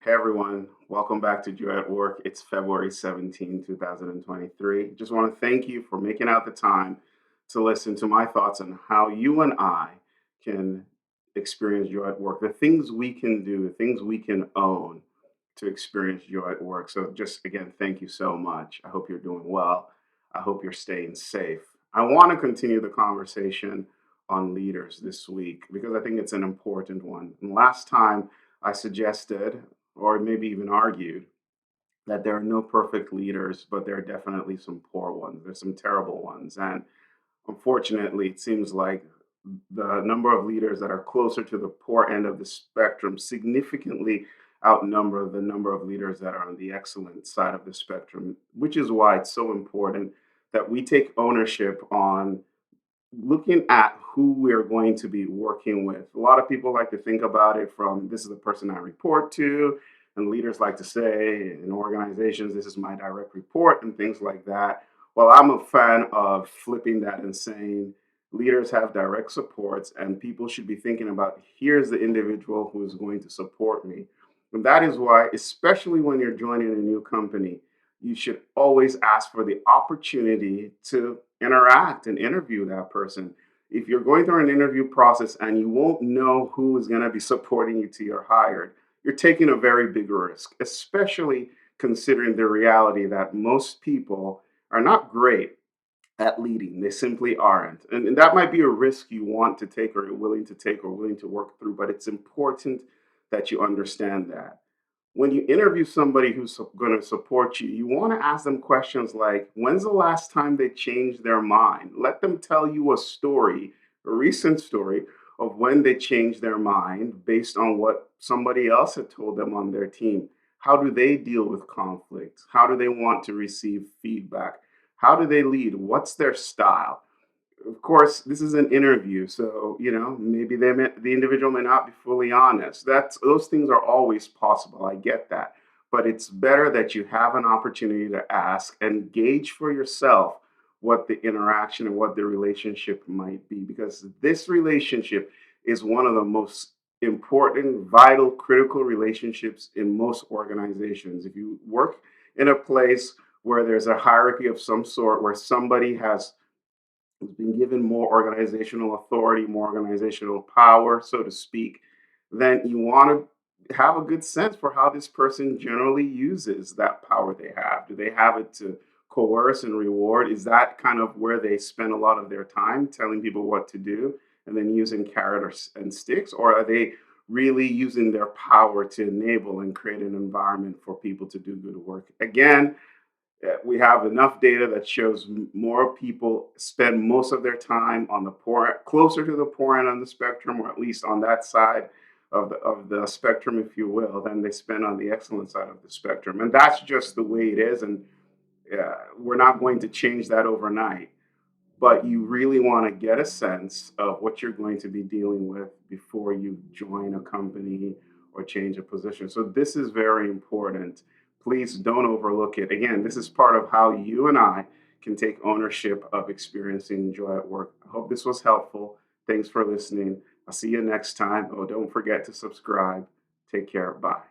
Hey everyone, welcome back to Joy at Work. It's February 17, 2023. Just want to thank you for making out the time to listen to my thoughts on how you and I can experience joy at work, the things we can do, the things we can own to experience joy at work. So, just again, thank you so much. I hope you're doing well. I hope you're staying safe. I want to continue the conversation on leaders this week because I think it's an important one. And last time I suggested or maybe even argued that there are no perfect leaders, but there are definitely some poor ones. There's some terrible ones. And unfortunately, it seems like the number of leaders that are closer to the poor end of the spectrum significantly outnumber the number of leaders that are on the excellent side of the spectrum, which is why it's so important that we take ownership on looking at who we're going to be working with. A lot of people like to think about it from this is the person I report to, and leaders like to say in organizations, this is my direct report, and things like that. Well, I'm a fan of flipping that and saying leaders have direct supports, and people should be thinking about here's the individual who is going to support me. And that is why, especially when you're joining a new company, you should always ask for the opportunity to interact and interview that person. If you're going through an interview process and you won't know who is going to be supporting you till you're hired, you're taking a very big risk, especially considering the reality that most people are not great at leading. They simply aren't. And that might be a risk you want to take or you're willing to take or willing to work through, but it's important that you understand that when you interview somebody who's going to support you, you want to ask them questions like, when's the last time they changed their mind? Let them tell you a story, a recent story of when they changed their mind based on what somebody else had told them on their team. How do they deal with conflict? How do they want to receive feedback? How do they lead? What's their style? Of course, this is an interview, so maybe the individual may not be fully honest. That's those things are always possible. I get that, but it's better that you have an opportunity to ask and gauge for yourself what the interaction and what the relationship might be, because this relationship is one of the most important, vital, critical relationships in most organizations. If you work in a place where there's a hierarchy of some sort, where somebody has been given more organizational authority, more organizational power, so to speak, then you want to have a good sense for how this person generally uses that power they have. Do they have it to coerce and reward? Is that kind of where they spend a lot of their time telling people what to do and then using and sticks? Or are they really using their power to enable and create an environment for people to do good work? Again, we have enough data that shows more people spend most of their time on the poor, closer to the poor end on the spectrum, or at least on that side of the spectrum, if you will, than they spend on the excellent side of the spectrum. And that's just the way it is. And we're not going to change that overnight. But you really want to get a sense of what you're going to be dealing with before you join a company or change a position. So this is very important. Please don't overlook it. Again, this is part of how you and I can take ownership of experiencing joy at work. I hope this was helpful. Thanks for listening. I'll see you next time. Oh, don't forget to subscribe. Take care. Bye.